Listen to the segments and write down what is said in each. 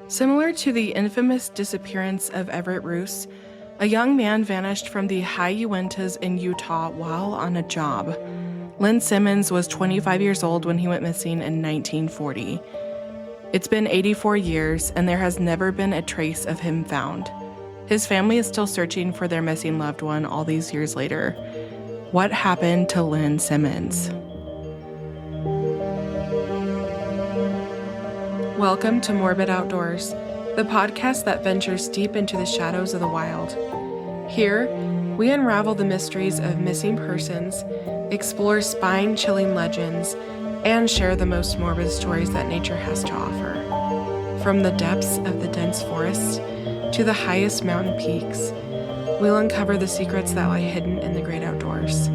Similar to the infamous disappearance of Everett Reuss, a young man vanished from the High Uintas in Utah while on a job. Lynn Simmons was 25 years old when he went missing in 1940. It's been 84 years, and there has never been a trace of him found. His family is still searching for their missing loved one all these years later. What happened to Lynn Simmons? Welcome to Morbid Outdoors, the podcast that ventures deep into the shadows of the wild. Here, we unravel the mysteries of missing persons, explore spine-chilling legends, and share the most morbid stories that nature has to offer. From the depths of the dense forests to the highest mountain peaks, we'll uncover the secrets that lie hidden in the great outdoors.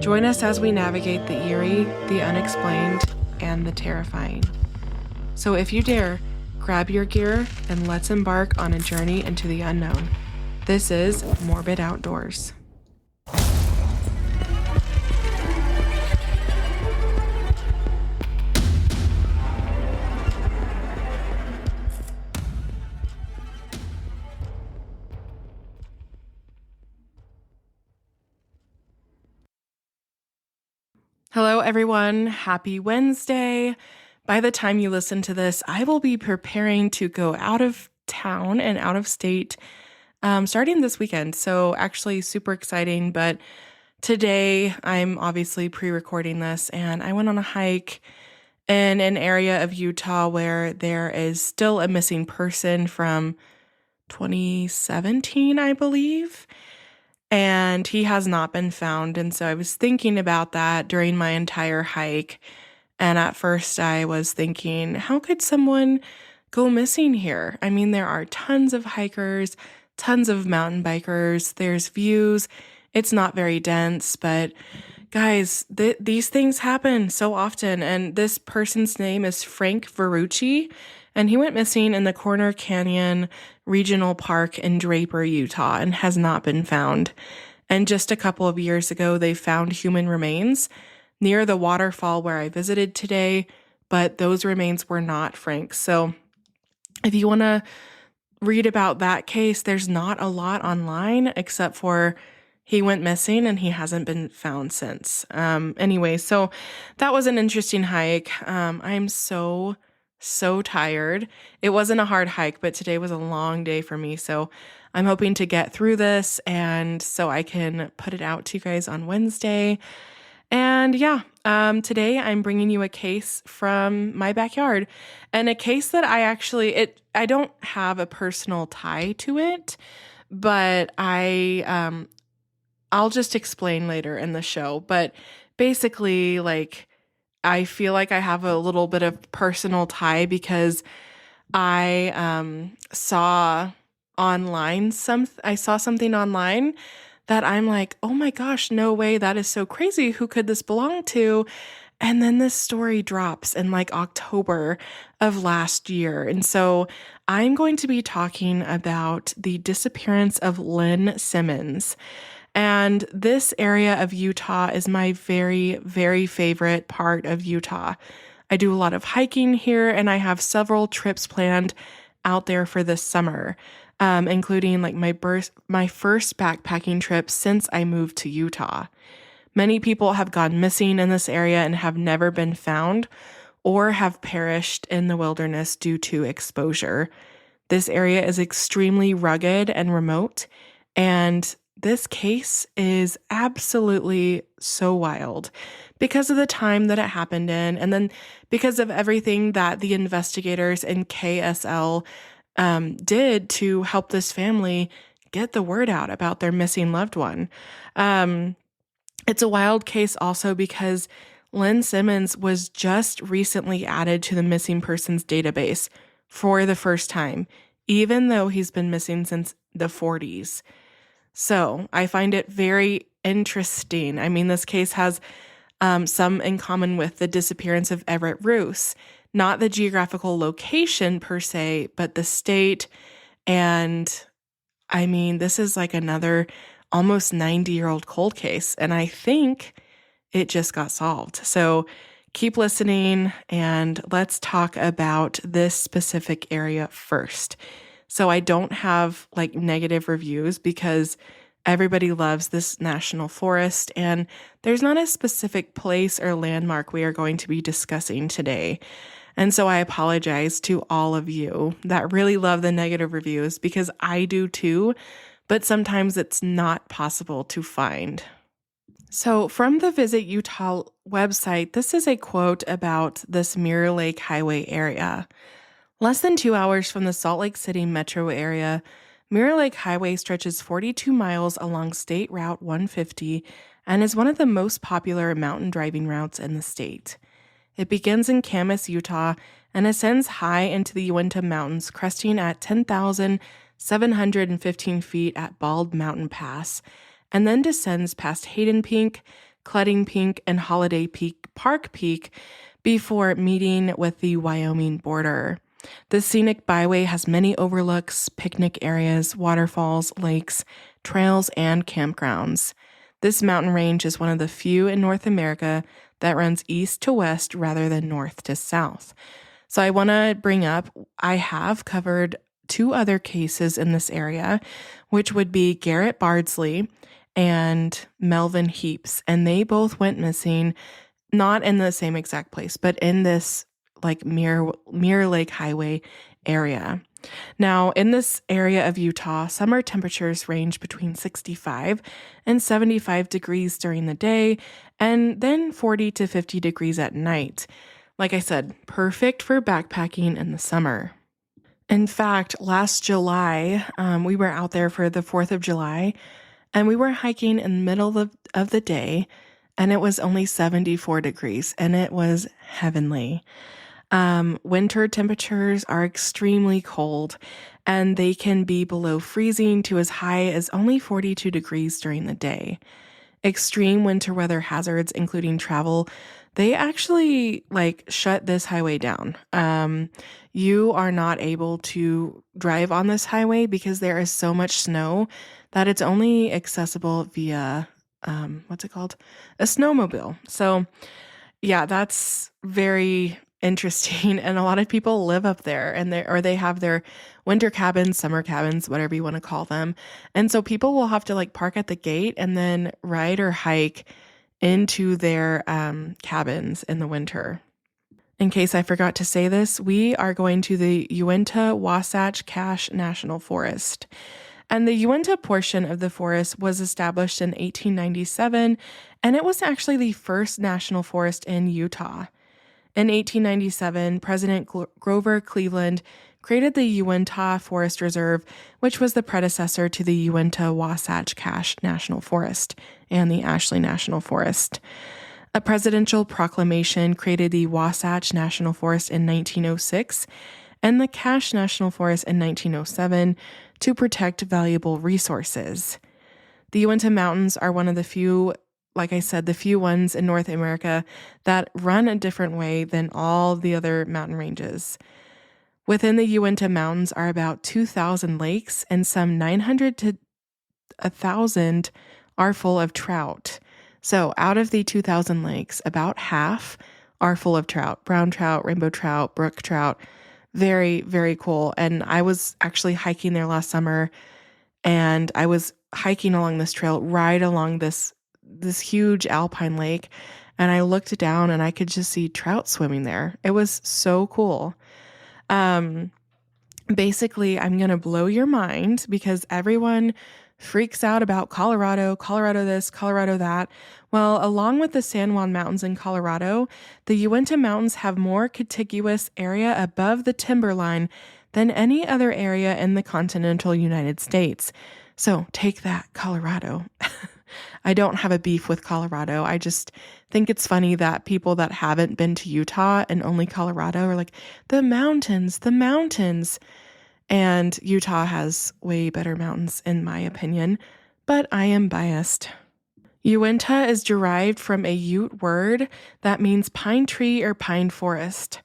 Join us as we navigate the eerie, the unexplained, and the terrifying. So if you dare, grab your gear and let's embark on a journey into the unknown. This is Morbid Outdoors. Hello, everyone. Happy Wednesday. By the time you listen to this, I will be preparing to go out of town and out of state starting this weekend. So actually super exciting. But today I'm obviously pre-recording this, and I went on a hike in an area of Utah where there is still a missing person from 2017, I believe. And he has not been found. And so I was thinking about that during my entire hike. And at first I was thinking, how could someone go missing here? I mean, there are tons of hikers, tons of mountain bikers, there's views. It's not very dense, but guys, these things happen so often. And this person's name is Frank Verrucci, and he went missing in the Corner Canyon Regional Park in Draper, Utah, and has not been found. And just a couple of years ago, they found human remains near the waterfall where I visited today, but those remains were not Frank's. So if you want to read about that case, there's not a lot online except for he went missing and he hasn't been found since. Anyway, so that was an interesting hike. I'm so tired. It wasn't a hard hike, but today was a long day for me. So I'm hoping to get through this and so I can put it out to you guys on Wednesday. And yeah, today I'm bringing you a case from my backyard, and a case that I don't have a personal tie to it, but I'll just explain later in the show. But basically, I feel like I have a little bit of personal tie because I saw something online that I'm like, oh my gosh, no way, that is so crazy. Who could this belong to? And then this story drops in October of last year. And so I'm going to be talking about the disappearance of Lynn Simmons. And this area of Utah is my very, very favorite part of Utah. I do a lot of hiking here, and I have several trips planned out there for this summer. Including my first backpacking trip since I moved to Utah. Many people have gone missing in this area and have never been found or have perished in the wilderness due to exposure. This area is extremely rugged and remote, and this case is absolutely so wild because of the time that it happened in, and then because of everything that the investigators in KSL did to help this family get the word out about their missing loved one. It's a wild case also because Lynn Simmons was just recently added to the missing persons database for the first time, even though he's been missing since the 40s. So I find it very interesting. I mean, this case has some in common with the disappearance of Everett Reuss. Not the geographical location per se, but the state. And I mean, this is another almost 90-year-old cold case. And I think it just got solved. So keep listening and let's talk about this specific area first. So I don't have like negative reviews because everybody loves this national forest, and there's not a specific place or landmark we are going to be discussing today. And so I apologize to all of you that really love the negative reviews because I do too, but sometimes it's not possible to find. So from the Visit Utah website, this is a quote about this Mirror Lake Highway area. Less than 2 hours from the Salt Lake City metro area, Mirror Lake Highway stretches 42 miles along State Route 150 and is one of the most popular mountain driving routes in the state. It begins in Camas, Utah, and ascends high into the Uinta Mountains, cresting at 10,715 feet at Bald Mountain Pass, and then descends past Hayden Peak, Clutting Peak, and Holiday Peak Park Peak before meeting with the Wyoming border. The scenic byway has many overlooks, picnic areas, waterfalls, lakes, trails, and campgrounds. This mountain range is one of the few in North America that runs east to west rather than north to south. So I want to bring up, I have covered 2 other cases in this area, which would be Garrett Bardsley and Melvin Heaps, and they both went missing, not in the same exact place, but in this like Mirror Lake Highway area. Now, in this area of Utah, summer temperatures range between 65 and 75 degrees during the day, and then 40 to 50 degrees at night. Like I said, perfect for backpacking in the summer. In fact, last July, we were out there for the 4th of July, and we were hiking in the middle of the day, and it was only 74 degrees, and it was heavenly. Winter temperatures are extremely cold, and they can be below freezing to as high as only 42 degrees during the day. Extreme winter weather hazards, including travel, they actually shut this highway down. You are not able to drive on this highway because there is so much snow that it's only accessible via, what's it called? A snowmobile. So yeah, that's very interesting. And a lot of people live up there and they have their winter cabins, summer cabins, whatever you want to call them. And so people will have to park at the gate and then ride or hike into their cabins in the winter. In case I forgot to say this, we are going to the Uinta-Wasatch-Cache National Forest. And the Uinta portion of the forest was established in 1897, and it was actually the first national forest in Utah. In 1897, President Grover Cleveland created the Uinta Forest Reserve, which was the predecessor to the Uinta-Wasatch-Cache National Forest and the Ashley National Forest. A presidential proclamation created the Wasatch National Forest in 1906 and the Cache National Forest in 1907 to protect valuable resources. The Uinta Mountains are one of the few, like I said, the few ones in North America that run a different way than all the other mountain ranges. Within the Uinta Mountains are about 2,000 lakes, and some 900 to 1,000 are full of trout. So out of the 2,000 lakes, about half are full of trout, brown trout, rainbow trout, brook trout. Very, very cool. And I was actually hiking there last summer, and I was hiking along this trail right along this huge alpine lake, and I looked down and I could just see trout swimming there. It was so cool. Basically, I'm going to blow your mind because everyone freaks out about Colorado this, Colorado that. Well, along with the San Juan Mountains in Colorado, the Uinta Mountains have more contiguous area above the timberline than any other area in the continental United States. So take that, Colorado. I don't have a beef with Colorado. I just think it's funny that people that haven't been to Utah and only Colorado are like, the mountains. And Utah has way better mountains, in my opinion, but I am biased. Uinta is derived from a Ute word that means pine tree or pine forest.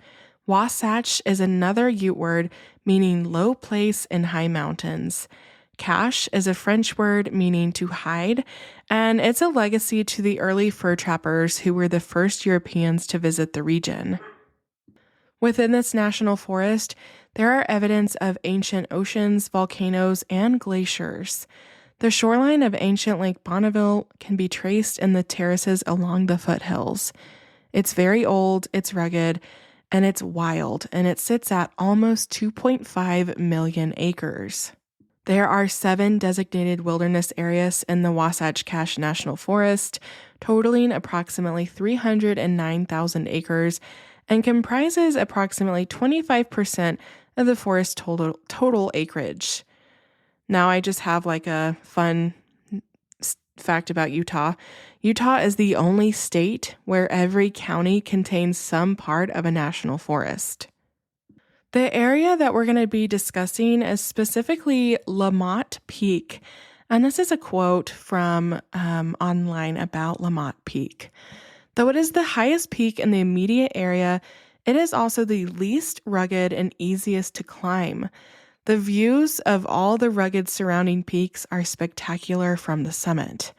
Wasatch is another Ute word meaning low place in high mountains. Cache is a French word meaning to hide, and it's a legacy to the early fur trappers who were the first Europeans to visit the region. Within this national forest, there are evidence of ancient oceans, volcanoes, and glaciers. The shoreline of ancient Lake Bonneville can be traced in the terraces along the foothills. It's very old, it's rugged, and it's wild, and it sits at almost 2.5 million acres. There are 7 designated wilderness areas in the Wasatch-Cache National Forest, totaling approximately 309,000 acres, and comprises approximately 25% of the forest total acreage. Now I just have like a fun fact about Utah. Utah is the only state where every county contains some part of a national forest. The area that we're going to be discussing is specifically Lamont Peak. And this is a quote from online about Lamont Peak. Though it is the highest peak in the immediate area, it is also the least rugged and easiest to climb. The views of all the rugged surrounding peaks are spectacular from the summit.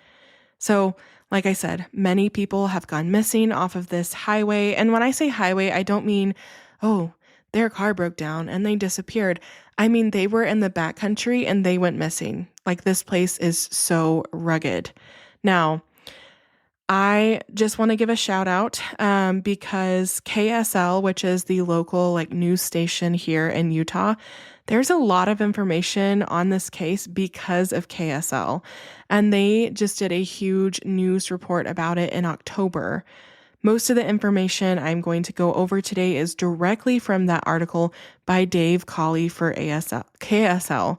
So, like I said, many people have gone missing off of this highway. And when I say highway, I don't mean, oh, their car broke down and they disappeared. I mean, they were in the backcountry and they went missing. Like, this place is so rugged. Now, I just want to give a shout out because KSL, which is the local news station here in Utah, there's a lot of information on this case because of KSL. And they just did a huge news report about it in October. Most of the information I'm going to go over today is directly from that article by Dave Cawley for KSL.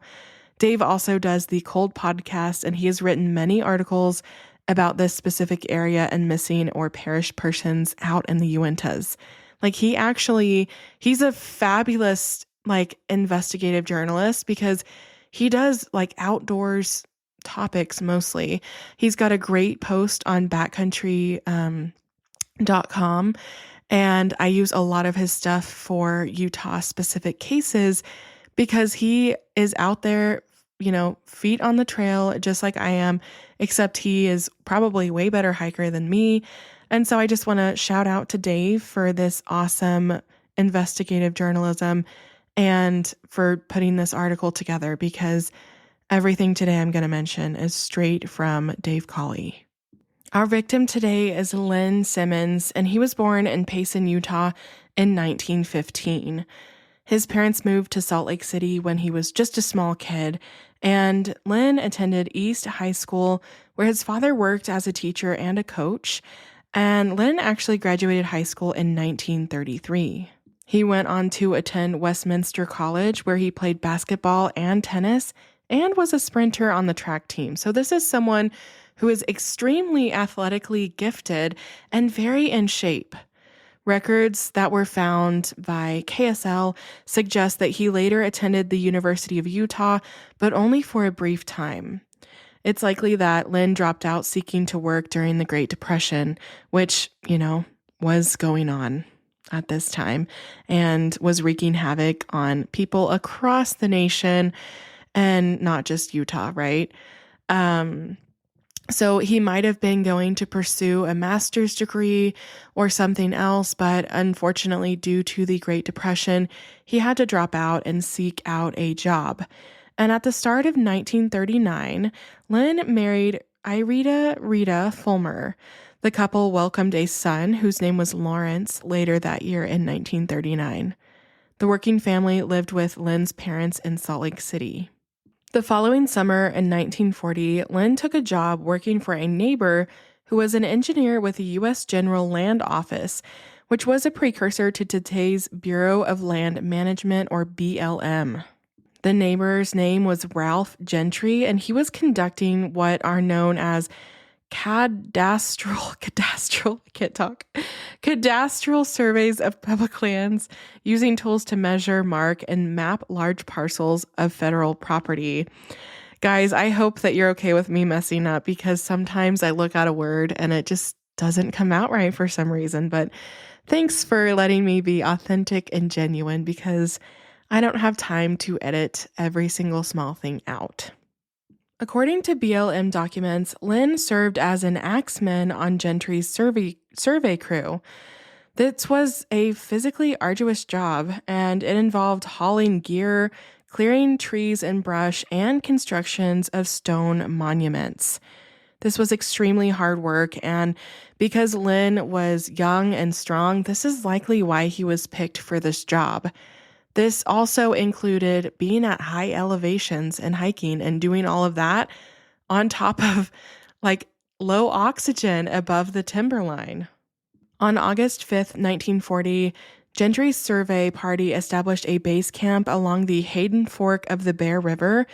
Dave also does the Cold podcast, and he has written many articles about this specific area and missing or perished persons out in the Uintas. He's a fabulous investigative journalist because he does outdoors topics mostly. He's got a great post on backcountry.com, and I use a lot of his stuff for Utah specific cases because he is out there, feet on the trail, just like I am, except he is probably way better hiker than me. And so I just want to shout out to Dave for this awesome investigative journalism and for putting this article together, because everything today I'm going to mention is straight from Dave Cawley. Our victim today is Lynn Simmons, and he was born in Payson, Utah in 1915. His parents moved to Salt Lake City when he was just a small kid, and Lynn attended East High School, where his father worked as a teacher and a coach, and Lynn actually graduated high school in 1933. He went on to attend Westminster College, where he played basketball and tennis, and was a sprinter on the track team. So this is someone who is extremely athletically gifted and very in shape. Records that were found by KSL suggest that he later attended the University of Utah, but only for a brief time. It's likely that Lynn dropped out seeking to work during the Great Depression, which, was going on at this time and was wreaking havoc on people across the nation and not just Utah, right? So he might have been going to pursue a master's degree or something else, but unfortunately, due to the Great Depression, he had to drop out and seek out a job. And at the start of 1939, Lynn married Rita Fulmer. The couple welcomed a son whose name was Lawrence later that year in 1939. The working family lived with Lynn's parents in Salt Lake City. The following summer in 1940, Lynn took a job working for a neighbor who was an engineer with the U.S. General Land Office, which was a precursor to today's Bureau of Land Management, or BLM. The neighbor's name was Ralph Gentry, and he was conducting what are known as cadastral surveys of public lands, using tools to measure, mark, and map large parcels of federal property. Guys, I hope that you're okay with me messing up, because sometimes I look at a word and it just doesn't come out right for some reason. But thanks for letting me be authentic and genuine, because I don't have time to edit every single small thing out. According to BLM documents, Lynn served as an axeman on Gentry's survey crew. This was a physically arduous job, and it involved hauling gear, clearing trees and brush, and constructions of stone monuments. This was extremely hard work, and because Lynn was young and strong, this is likely why he was picked for this job. This also included being at high elevations and hiking and doing all of that on top of like low oxygen above the timberline. On August 5th, 1940, Gentry's survey party established a base camp along the Hayden Fork of the Bear River,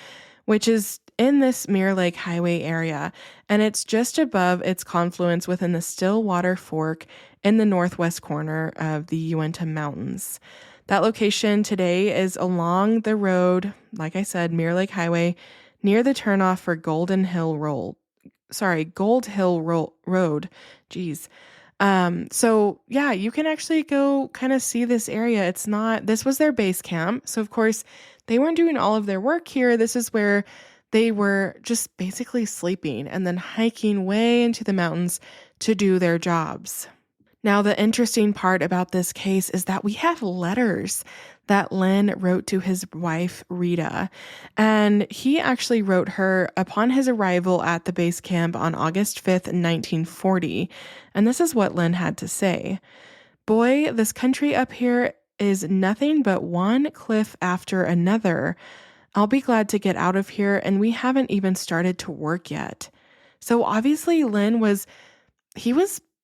which is in this Mirror Lake Highway area, and it's just above its confluence within the Stillwater Fork in the northwest corner of the Uinta Mountains. That location today is along the road, like I said, Mirror Lake Highway, near the turnoff for Gold Hill Road. Jeez. So yeah, you can actually go kind of see this area. This was their base camp. So of course they weren't doing all of their work here. This is where they were just basically sleeping and then hiking way into the mountains to do their jobs. Now, the interesting part about this case is that we have letters that Lynn wrote to his wife, Rita, and he actually wrote her upon his arrival at the base camp on August 5th, 1940. And this is what Lynn had to say. "Boy, this country up here is nothing but one cliff after another. I'll be glad to get out of here, and we haven't even started to work yet." So obviously Lynn was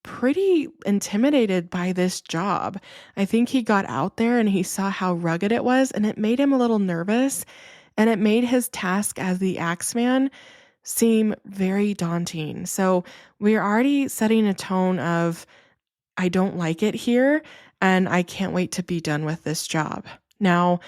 pretty intimidated by this job. I think he got out there and he saw how rugged it was, and it made him a little nervous, and it made his task as the axeman seem very daunting. So we're already setting a tone of, I don't like it here, and I can't wait to be done with this job. Now,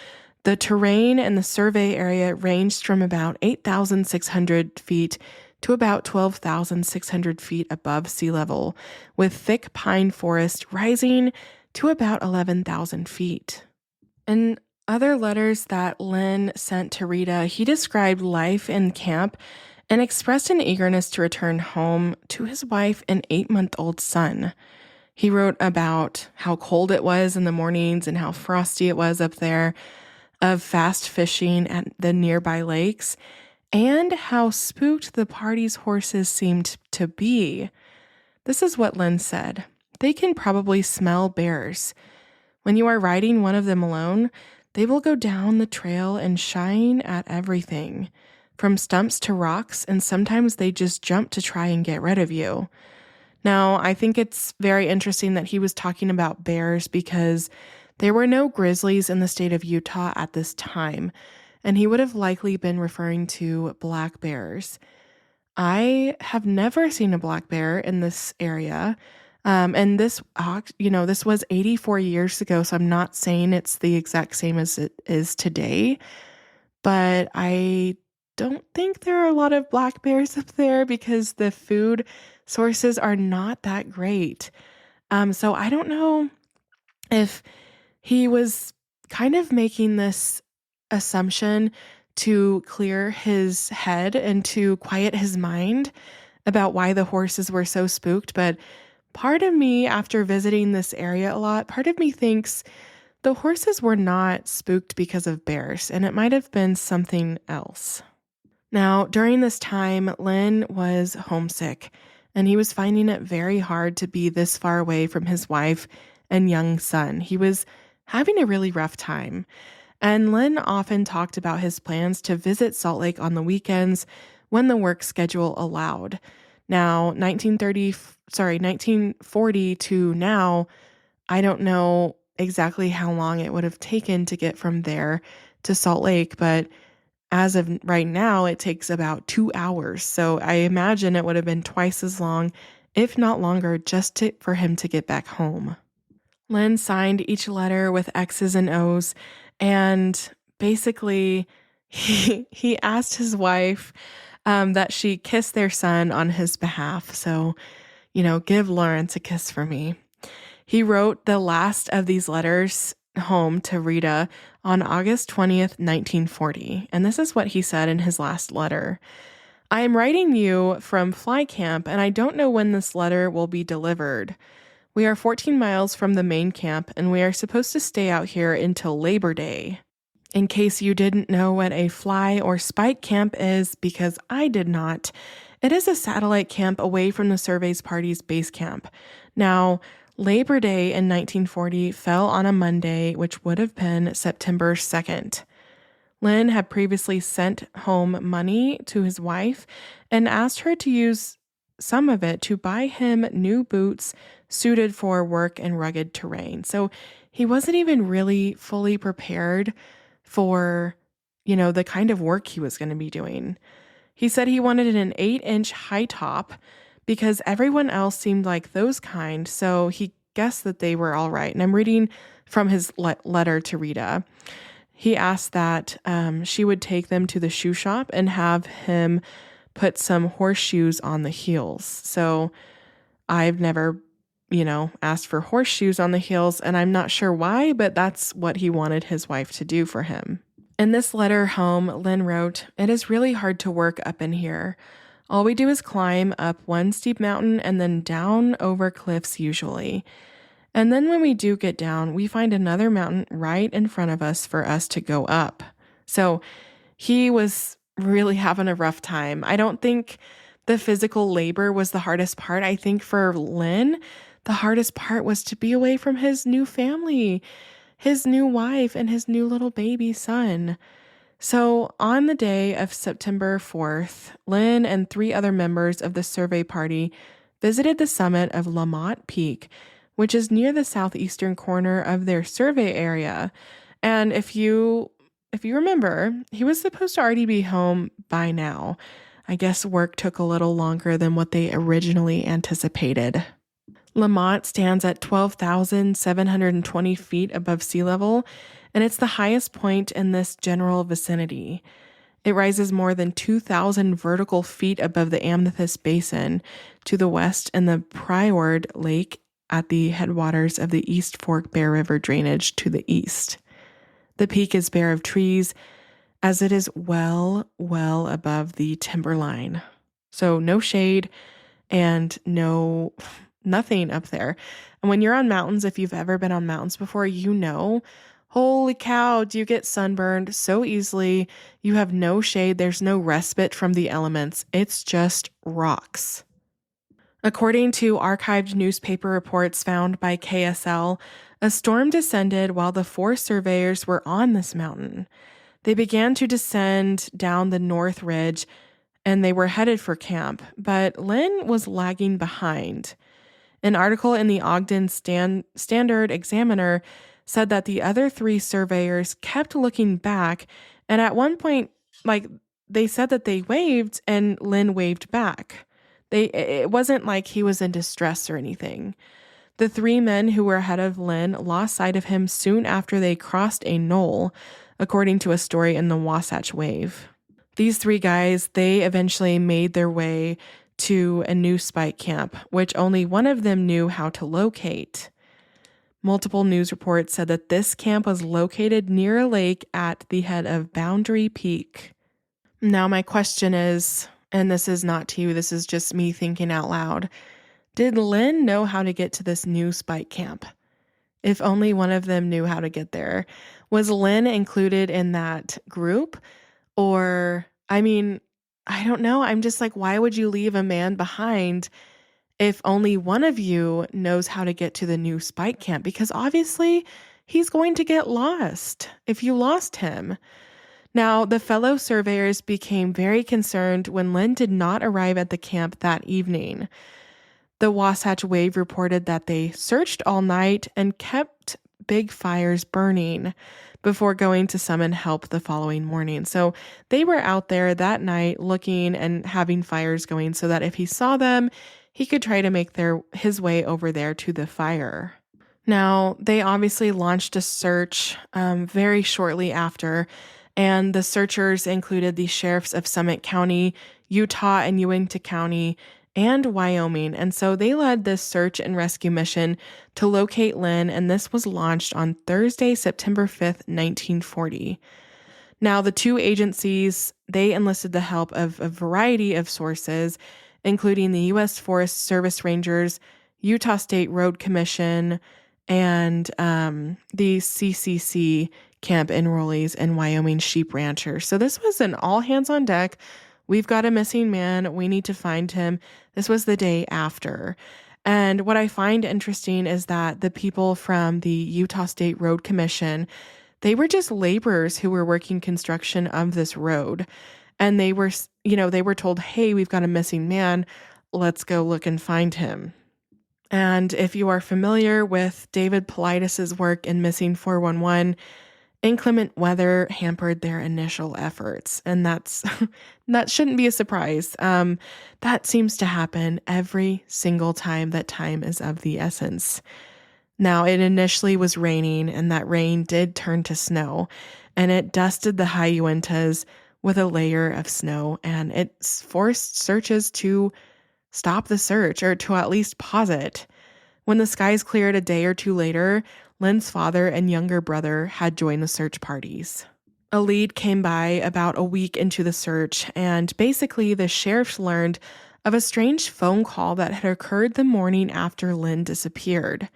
the terrain in the survey area ranged from about 8,600 feet to about 12,600 feet above sea level, with thick pine forest rising to about 11,000 feet. In other letters that Lynn sent to Rita, he described life in camp and expressed an eagerness to return home to his wife and 8-month-old son. He wrote about how cold it was in the mornings and how frosty it was up there, of fast fishing at the nearby lakes, and how spooked the party's horses seemed to be. This is what Lynn said. "They can probably smell bears. When you are riding one of them alone, they will go down the trail and shine at everything, from stumps to rocks, and sometimes they just jump to try and get rid of you." Now, I think it's very interesting that he was talking about bears because there were no grizzlies in the state of Utah at this time, and he would have likely been referring to black bears. I have never seen a black bear in this area, and this was 84 years ago, so I'm not saying it's the exact same as it is today, but I don't think there are a lot of black bears up there because the food sources are not that great. So I don't know if he was kind of making this assumption to clear his head and to quiet his mind about why the horses were so spooked. But part of me, after visiting this area a lot, part of me thinks the horses were not spooked because of bears, and it might have been something else. Now, during this time, Lynn was homesick, and he was finding it very hard to be this far away from his wife and young son. He was having a really rough time. And Lynn often talked about his plans to visit Salt Lake on the weekends when the work schedule allowed. Now, 1940 to now, I don't know exactly how long it would have taken to get from there to Salt Lake, but as of right now, it takes about 2 hours. So I imagine it would have been twice as long, if not longer, for him to get back home. Lynn signed each letter with X's and O's, and basically he asked his wife that she kiss their son on his behalf. So, give Lawrence a kiss for me. He wrote the last of these letters home to Rita on August 20th, 1940. And this is what he said in his last letter. I am writing you from fly camp, and I don't know when this letter will be delivered. We are 14 miles from the main camp, and we are supposed to stay out here until Labor Day. In case you didn't know what a fly or spike camp is, because I did not, it is a satellite camp away from the survey's party's base camp. Now, Labor Day in 1940 fell on a Monday, which would have been September 2nd. Lynn had previously sent home money to his wife and asked her to use some of it to buy him new boots suited for work in rugged terrain. So he wasn't even really fully prepared for, the kind of work he was going to be doing. He said he wanted an 8-inch high top because everyone else seemed like those kind, so he guessed that they were all right. And I'm reading from his letter to Rita. He asked that she would take them to the shoe shop and have him put some horseshoes on the heels. So I've never, asked for horseshoes on the heels, and I'm not sure why, but that's what he wanted his wife to do for him. In this letter home, Lynn wrote, "It is really hard to work up in here. All we do is climb up one steep mountain and then down over cliffs usually. And then when we do get down, we find another mountain right in front of us for us to go up." So he was really having a rough time. I don't think the physical labor was the hardest part. I think for Lynn, the hardest part was to be away from his new family, his new wife, and his new little baby son. So on the day of September 4th, Lynn and 3 other members of the survey party visited the summit of Lamont Peak, which is near the southeastern corner of their survey area. And if you remember, he was supposed to already be home by now. I guess work took a little longer than what they originally anticipated. Lamont stands at 12,720 feet above sea level, and it's the highest point in this general vicinity. It rises more than 2,000 vertical feet above the Amethyst Basin to the west and the Pryward Lake at the headwaters of the East Fork Bear River drainage to the east. The peak is bare of trees, as it is well above the timberline. So no shade and nothing up there. And when you're on mountains, if you've ever been on mountains before, holy cow, do you get sunburned so easily? You have no shade. There's no respite from the elements. It's just rocks. According to archived newspaper reports found by KSL, a storm descended while the 4 surveyors were on this mountain. They began to descend down the north ridge, and they were headed for camp, but Lynn was lagging behind. An article in the Ogden Standard Examiner said that the other 3 surveyors kept looking back, and at one point, they said that they waved, and Lynn waved back. It wasn't like he was in distress or anything. The 3 men who were ahead of Lynn lost sight of him soon after they crossed a knoll, according to a story in the Wasatch Wave. These 3 guys, they eventually made their way to a new spike camp, which only one of them knew how to locate. Multiple news reports said that this camp was located near a lake at the head of Boundary Peak. Now my question is, and this is not to you, this is just me thinking out loud, did Lynn know how to get to this new spike camp? If only one of them knew how to get there. Was Lynn included in that group? Or, I don't know. I'm just like, why would you leave a man behind if only one of you knows how to get to the new spike camp? Because obviously he's going to get lost if you lost him. Now, the fellow surveyors became very concerned when Lynn did not arrive at the camp that evening. The Wasatch Wave reported that they searched all night and kept big fires burning before going to summon help the following morning. So they were out there that night looking and having fires going so that if he saw them, he could try to make his way over there to the fire. Now, they obviously launched a search very shortly after, and the searchers included the sheriffs of Summit County, Utah and Uinta County, and Wyoming. And so they led this search and rescue mission to locate Lynn, and this was launched on Thursday, September 5th, 1940. Now, the two agencies, they enlisted the help of a variety of sources, including the U.S. Forest Service Rangers, Utah State Road Commission, and the CCC camp enrollees and Wyoming sheep ranchers. So this was an all hands on deck. We've got a missing man. We need to find him. This was the day after. And what I find interesting is that the people from the Utah State Road Commission, they were just laborers who were working construction of this road. And they were, they were told, hey, we've got a missing man. Let's go look and find him. And if you are familiar with David Paulides' work in Missing 411, inclement weather hampered their initial efforts. And that shouldn't be a surprise. That seems to happen every single time that time is of the essence. Now, it initially was raining, and that rain did turn to snow, and it dusted the High Uintas with a layer of snow, and it forced searches to stop the search, or to at least pause it. When the skies cleared a day or two later, Lynn's father and younger brother had joined the search parties. A lead came by about a week into the search, and basically the sheriffs learned of a strange phone call that had occurred the morning after Lynn disappeared.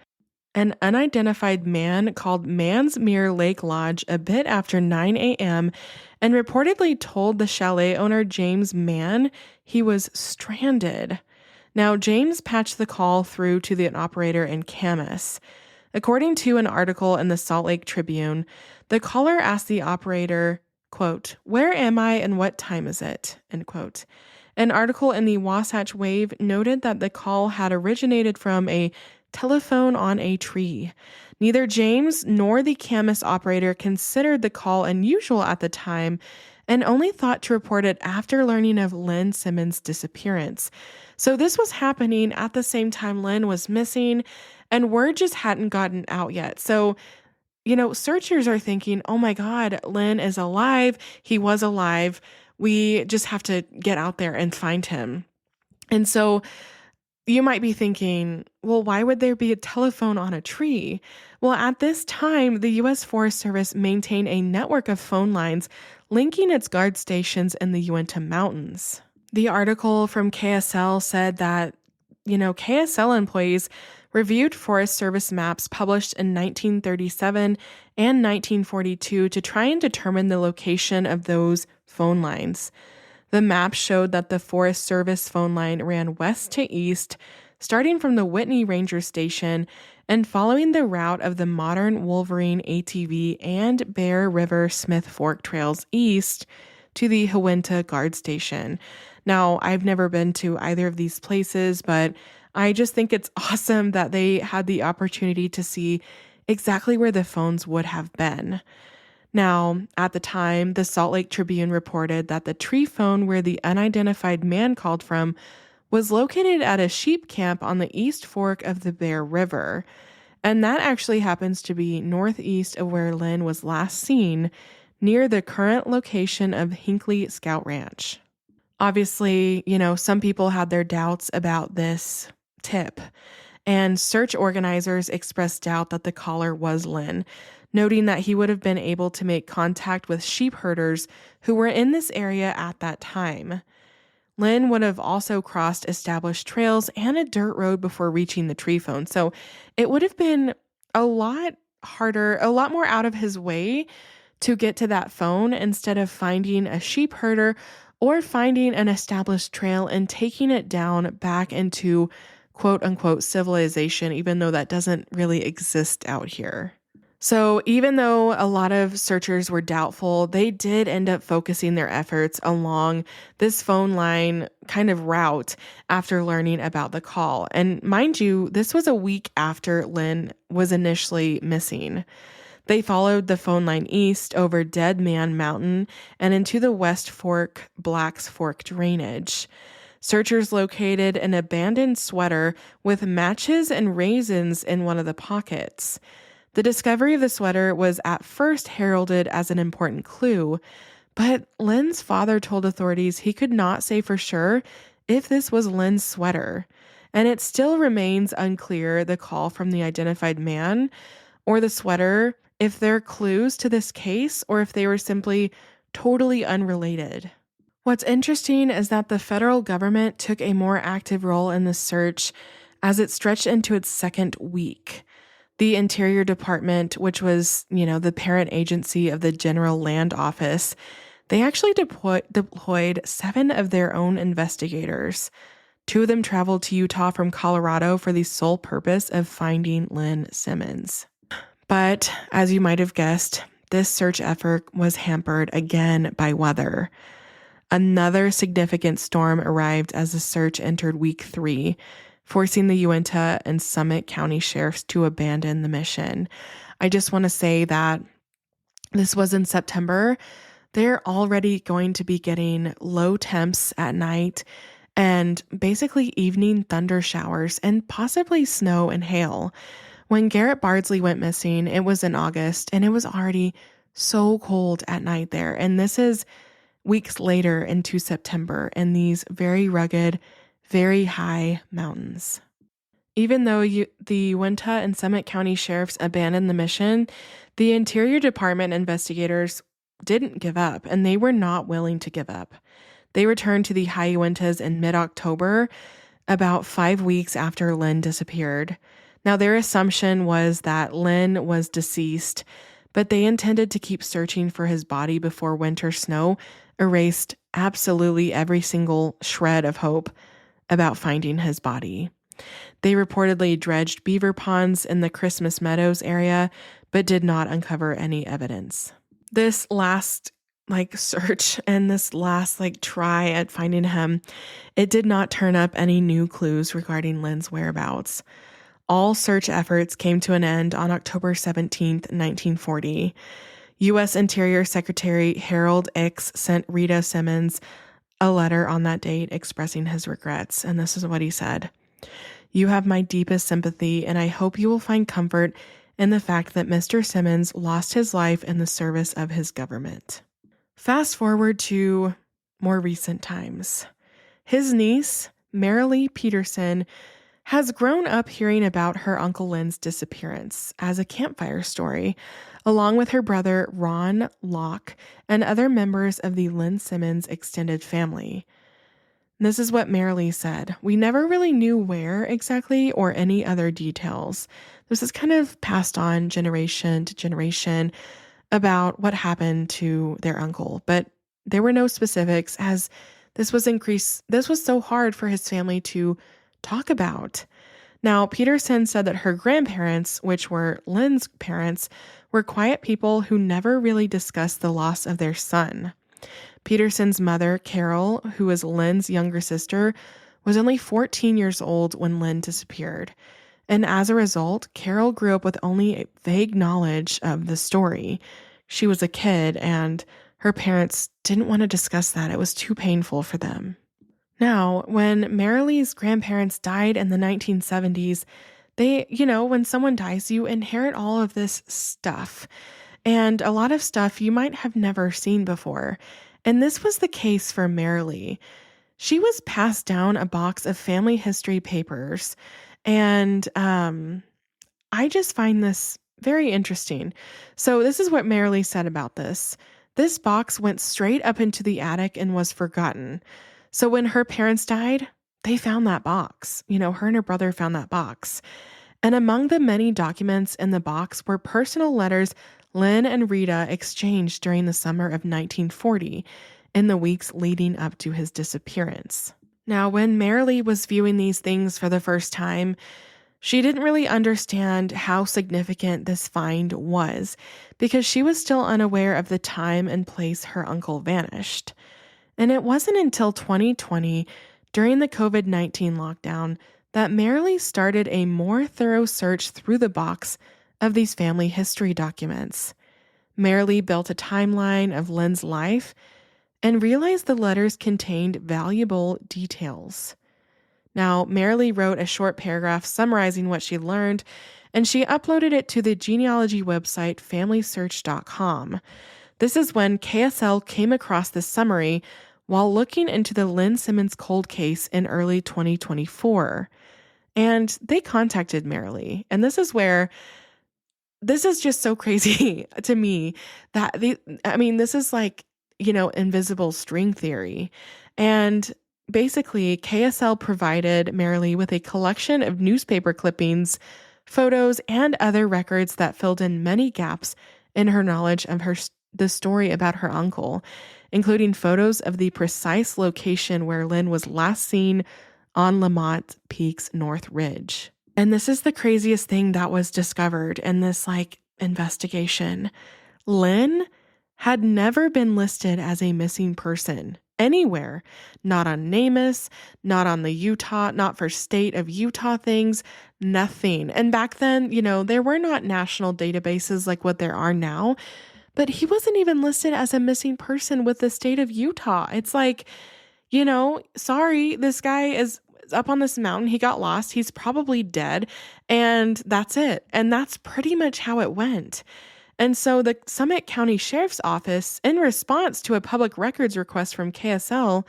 An unidentified man called Mansmere Lake Lodge a bit after 9 a.m. and reportedly told the chalet owner James Mann he was stranded. Now, James patched the call through to the operator in Camas. According to an article in the Salt Lake Tribune, the caller asked the operator, quote, "Where am I and what time is it?" End quote. An article in the Wasatch Wave noted that the call had originated from a telephone on a tree. Neither James nor the Camas operator considered the call unusual at the time and only thought to report it after learning of Lynn Simmons' disappearance. So this was happening at the same time Lynn was missing, and word just hadn't gotten out yet. So, searchers are thinking, oh my God, Lynn is alive. He was alive. We just have to get out there and find him. And so you might be thinking, well, why would there be a telephone on a tree? Well, at this time, the U.S. Forest Service maintained a network of phone lines linking its guard stations in the Uinta Mountains. The article from KSL said that, KSL employees reviewed Forest Service maps published in 1937 and 1942 to try and determine the location of those phone lines. The map showed that the Forest Service phone line ran west to east, starting from the Whitney Ranger Station and following the route of the modern Wolverine ATV and Bear River Smith Fork trails east to the Uinta Guard Station. Now, I've never been to either of these places, but I just think it's awesome that they had the opportunity to see exactly where the phones would have been. Now, at the time, the Salt Lake Tribune reported that the tree phone where the unidentified man called from was located at a sheep camp on the East Fork of the Bear River. And that actually happens to be northeast of where Lynn was last seen, near the current location of Hinckley Scout Ranch. Obviously, some people had their doubts about this tip, and search organizers expressed doubt that the caller was Lynn, noting that he would have been able to make contact with sheep herders who were in this area at that time. Lynn would have also crossed established trails and a dirt road before reaching the tree phone, so it would have been a lot harder, a lot more out of his way to get to that phone instead of finding a sheep herder or finding an established trail and taking it down back into quote-unquote civilization, even though that doesn't really exist out here. So even though a lot of searchers were doubtful, they did end up focusing their efforts along this phone line kind of route after learning about the call. And mind you, this was a week after Lynn was initially missing. They followed the phone line east over Dead Man Mountain and into the West Fork Blacks Fork drainage. Searchers located an abandoned sweater with matches and raisins in one of the pockets. The discovery of the sweater was at first heralded as an important clue, but Lynn's father told authorities he could not say for sure if this was Lynn's sweater, and it still remains unclear the call from the identified man or the sweater, if they're clues to this case or if they were simply totally unrelated. What's interesting is that the federal government took a more active role in the search as it stretched into its second week. The Interior Department, which was, the parent agency of the General Land Office, they actually deployed 7 of their own investigators. 2 of them traveled to Utah from Colorado for the sole purpose of finding Lynn Simmons. But as you might have guessed, this search effort was hampered again by weather. Another significant storm arrived as the search entered week 3, forcing the Uinta and Summit County sheriffs to abandon the mission. I just want to say that this was in September. They're already going to be getting low temps at night and basically evening thunder showers and possibly snow and hail. When Garrett Bardsley went missing, it was in August, and it was already so cold at night there. And this is weeks later into September in these very rugged, very high mountains. Even though the Uinta and Summit County sheriffs abandoned the mission, the Interior Department investigators didn't give up, and they were not willing to give up. They returned to the High Uintas in mid-October, about 5 weeks after Lynn disappeared. Now, their assumption was that Lynn was deceased, but they intended to keep searching for his body before winter snow erased absolutely every single shred of hope about finding his body. They reportedly dredged beaver ponds in the Christmas Meadows area, but did not uncover any evidence. This last search and this last try at finding him, it did not turn up any new clues regarding Lynn's whereabouts. All search efforts came to an end on October 17th, 1940. U.S. Interior Secretary Harold Ickes sent Rita Simmons a letter on that date expressing his regrets, and this is what he said. "You have my deepest sympathy, and I hope you will find comfort in the fact that Mr. Simmons lost his life in the service of his government." Fast forward to more recent times. His niece, Marilee Peterson, has grown up hearing about her Uncle Lynn's disappearance as a campfire story, along with her brother Ron Locke and other members of the Lynn Simmons extended family. This is what Marilee said. "We never really knew where exactly or any other details. This is kind of passed on generation to generation about what happened to their uncle, but there were no specifics as this was so hard for his family to talk about." Now, Peterson said that her grandparents, which were Lynn's parents, were quiet people who never really discussed the loss of their son. Peterson's mother, Carol, who was Lynn's younger sister, was only 14 years old when Lynn disappeared. And as a result, Carol grew up with only a vague knowledge of the story. She was a kid, and her parents didn't want to discuss that. It was too painful for them. Now, when Marilee's grandparents died in the 1970s, when someone dies, you inherit all of this stuff, and a lot of stuff you might have never seen before. And this was the case for Marilee. She was passed down a box of family history papers, and I just find this very interesting. So this is what Marilee said about this. "This box went straight up into the attic and was forgotten. So when her parents died, they found that box. Her and her brother found that box. And among the many documents in the box were personal letters Lynn and Rita exchanged during the summer of 1940 in the weeks leading up to his disappearance." Now, when Marilee was viewing these things for the first time, she didn't really understand how significant this find was because she was still unaware of the time and place her uncle vanished. And it wasn't until 2020, during the COVID-19 lockdown, that Marilee started a more thorough search through the box of these family history documents. Marilee built a timeline of Lynn's life and realized the letters contained valuable details. Now, Marilee wrote a short paragraph summarizing what she learned, and she uploaded it to the genealogy website FamilySearch.com. This is when KSL came across this summary while looking into the Lynn Simmons cold case in early 2024. And they contacted Marilee. And this is just so crazy to me that this is invisible string theory. And basically, KSL provided Marilee with a collection of newspaper clippings, photos, and other records that filled in many gaps in her knowledge of the story about her uncle, including photos of the precise location where Lynn was last seen on Lamont Peak's North Ridge. And this is the craziest thing that was discovered in this investigation. Lynn had never been listed as a missing person anywhere, not on NamUs, not on the Utah, not for state of Utah things, nothing. And back then, there were not national databases like what there are now, but he wasn't even listed as a missing person with the state of Utah. It's sorry, this guy is up on this mountain. He got lost. He's probably dead. And that's it. And that's pretty much how it went. And so the Summit County Sheriff's Office, in response to a public records request from KSL,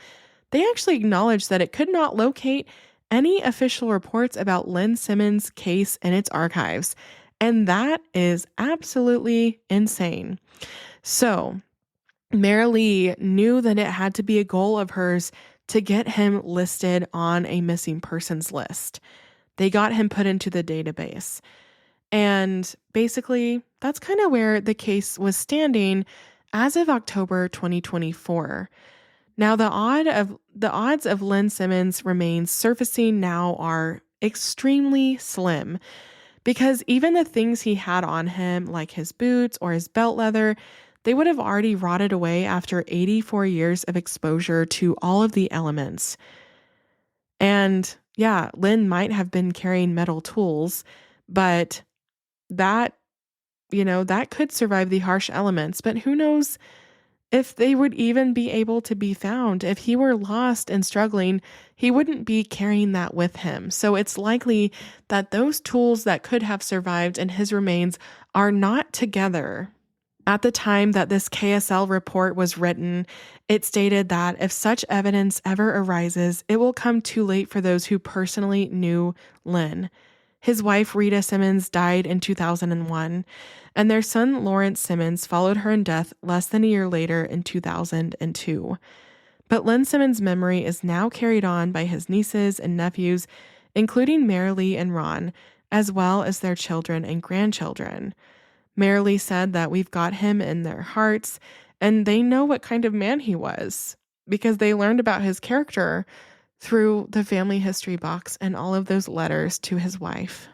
they actually acknowledged that it could not locate any official reports about Lynn Simmons' case in its archives. And that is absolutely insane. So Marilee knew that it had to be a goal of hers to get him listed on a missing persons list. They got him put into the database. And basically, that's kind of where the case was standing as of October 2024. Now, the odds of Lynn Simmons' remains surfacing now are extremely slim, because even the things he had on him, like his boots or his belt leather, they would have already rotted away after 84 years of exposure to all of the elements. And yeah, Lynn might have been carrying metal tools, but that could survive the harsh elements. But who knows if they would even be able to be found. If he were lost and struggling, he wouldn't be carrying that with him. So it's likely that those tools that could have survived and his remains are not together. At the time that this KSL report was written, it stated that if such evidence ever arises, it will come too late for those who personally knew Lynn. His wife, Rita Simmons, died in 2001, and their son, Lawrence Simmons, followed her in death less than a year later in 2002. But Lynn Simmons' memory is now carried on by his nieces and nephews, including Marilee and Ron, as well as their children and grandchildren. Marilee said that we've got him in their hearts, and they know what kind of man he was, because they learned about his character through the family history box and all of those letters to his wife.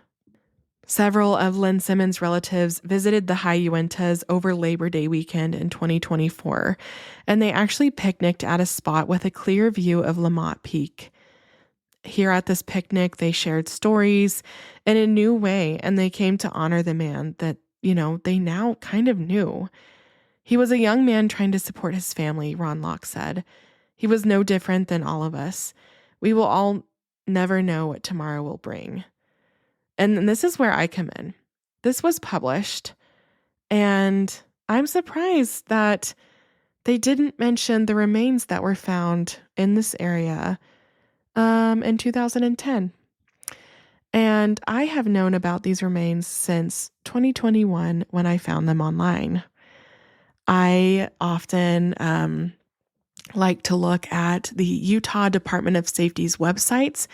Several of Lynn Simmons' relatives visited the High Uintas over Labor Day weekend in 2024, and they actually picnicked at a spot with a clear view of Lamont Peak. Here at this picnic, they shared stories in a new way, and they came to honor the man that, they now kind of knew. He was a young man trying to support his family, Ron Locke said. He was no different than all of us. We will all never know what tomorrow will bring. And this is where I come in. This was published, and I'm surprised that they didn't mention the remains that were found in this area in 2010. And I have known about these remains since 2021 when I found them online. I often like to look at the Utah Department of Safety's websites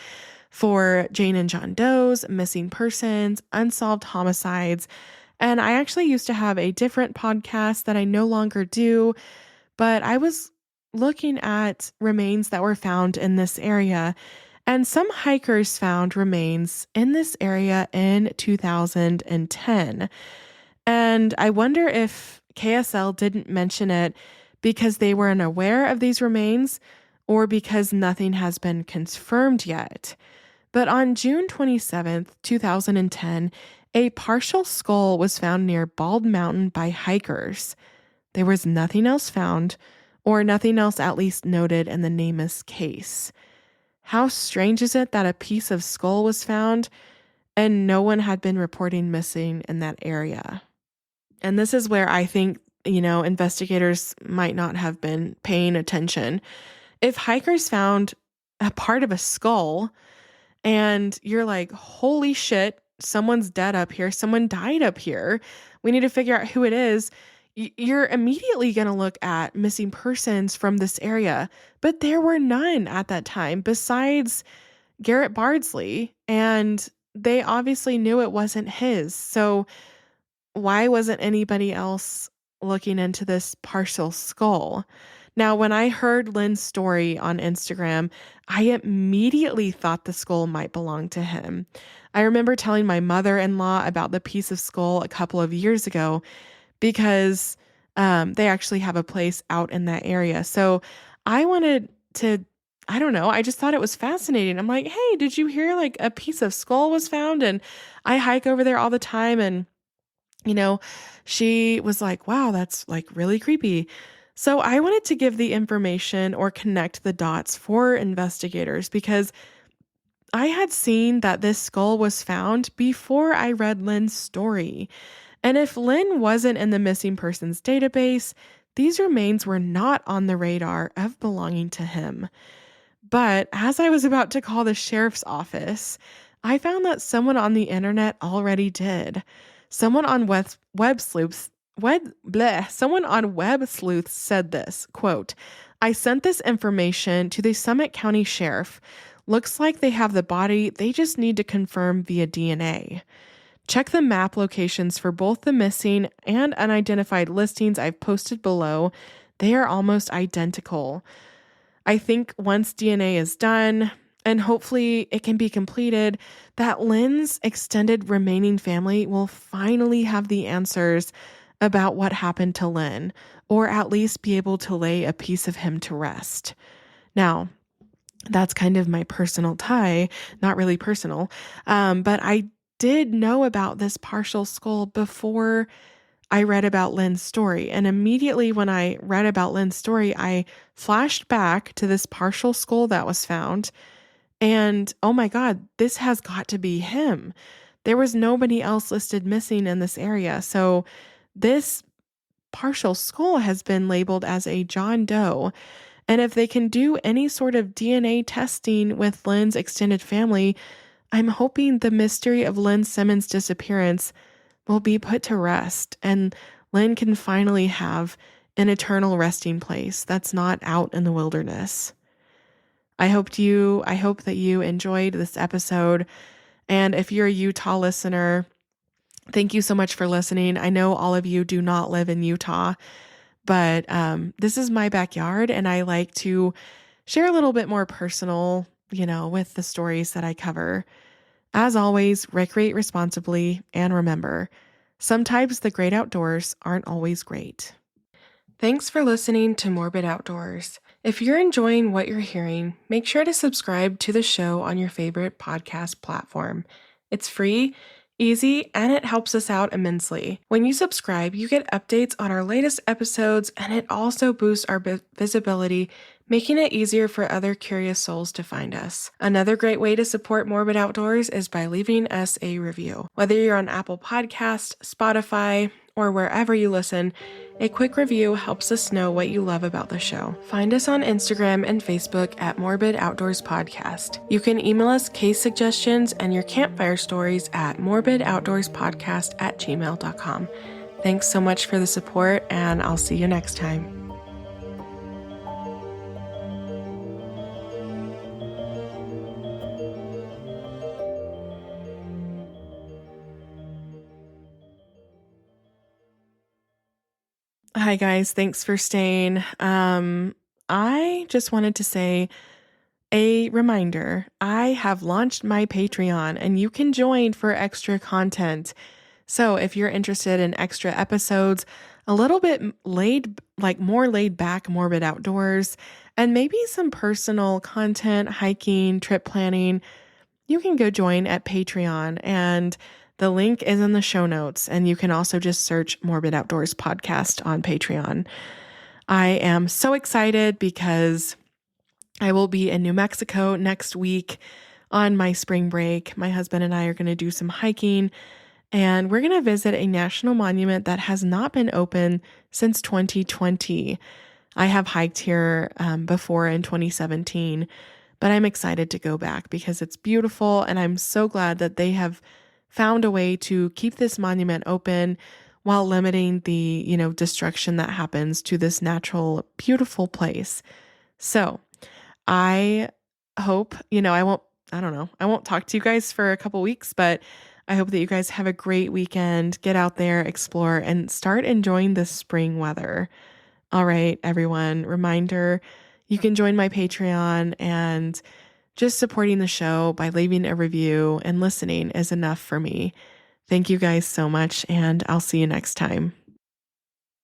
for Jane and John Does, missing persons, unsolved homicides. And I actually used to have a different podcast that I no longer do, but I was looking at remains that were found in this area. And some hikers found remains in this area in 2010. And I wonder if KSL didn't mention it because they were unaware of these remains or because nothing has been confirmed yet. But on June 27th, 2010, a partial skull was found near Bald Mountain by hikers. There was nothing else found, or nothing else at least noted in the NamUs case. How strange is it that a piece of skull was found and no one had been reporting missing in that area? And this is where I think, investigators might not have been paying attention. If hikers found a part of a skull and you're like, holy shit, someone's dead up here, someone died up here, we need to figure out who it is, you're immediately going to look at missing persons from this area, but there were none at that time besides Garrett Bardsley, and they obviously knew it wasn't his. So why wasn't anybody else looking into this partial skull? Now, when I heard Lynn's story on Instagram, I immediately thought the skull might belong to him. I remember telling my mother-in-law about the piece of skull a couple of years ago because they actually have a place out in that area. So I wanted to, I don't know, I just thought it was fascinating. I'm like, hey, did you hear like a piece of skull was found? And I hike over there all the time. And, she was like, wow, that's like really creepy. So I wanted to give the information or connect the dots for investigators because I had seen that this skull was found before I read Lynn's story. And if Lynn wasn't in the missing persons database, these remains were not on the radar of belonging to him. But as I was about to call the sheriff's office, I found that someone on the internet already did. Someone on someone on Web Sleuth said this, quote, I sent this information to the Summit County Sheriff. Looks like they have the body, they just need to confirm via DNA. Check the map locations for both the missing and unidentified listings I've posted below. They are almost identical. I think once DNA is done, and hopefully it can be completed, that Lynn's extended remaining family will finally have the answers about what happened to Lynn, or at least be able to lay a piece of him to rest. Now, that's kind of my personal tie, not really personal, but I did know about this partial skull before I read about Lynn's story. And immediately when I read about Lynn's story, I flashed back to this partial skull that was found. And oh my God, this has got to be him. There was nobody else listed missing in this area. So this partial skull has been labeled as a John Doe. And if they can do any sort of DNA testing with Lynn's extended family, I'm hoping the mystery of Lynn Simmons' disappearance will be put to rest and Lynn can finally have an eternal resting place that's not out in the wilderness. I hope that you enjoyed this episode. And if you're a Utah listener, thank you so much for listening. I know all of you do not live in Utah, but this is my backyard and I like to share a little bit more personal, with the stories that I cover. As always, recreate responsibly and remember, sometimes the great outdoors aren't always great. Thanks for listening to Morbid Outdoors. If you're enjoying what you're hearing, make sure to subscribe to the show on your favorite podcast platform. It's free, easy, and it helps us out immensely. When you subscribe, you get updates on our latest episodes, and it also boosts our visibility, making it easier for other curious souls to find us. Another great way to support Morbid Outdoors is by leaving us a review. Whether you're on Apple Podcasts, Spotify, or wherever you listen, a quick review helps us know what you love about the show. Find us on Instagram and Facebook at Morbid Outdoors Podcast. You can email us case suggestions and your campfire stories at morbidoutdoorspodcast@gmail.com. Thanks so much for the support, and I'll see you next time. Hi guys, thanks for staying. I just wanted to say a reminder. I have launched my Patreon and you can join for extra content. So if you're interested in extra episodes, a little bit more laid back, morbid outdoors, and maybe some personal content, hiking, trip planning, you can go join at Patreon, and the link is in the show notes, and you can also just search Morbid Outdoors Podcast on Patreon. I am so excited because I will be in New Mexico next week on my spring break. My husband and I are going to do some hiking, and we're going to visit a national monument that has not been open since 2020. I have hiked here before in 2017, but I'm excited to go back because it's beautiful, and I'm so glad that they have found a way to keep this monument open while limiting the, destruction that happens to this natural, beautiful place. So I hope, I don't know, I won't talk to you guys for a couple weeks, but I hope that you guys have a great weekend. Get out there, explore, and start enjoying the spring weather. All right, everyone, reminder, you can join my Patreon, and just supporting the show by leaving a review and listening is enough for me. Thank you guys so much, and I'll see you next time.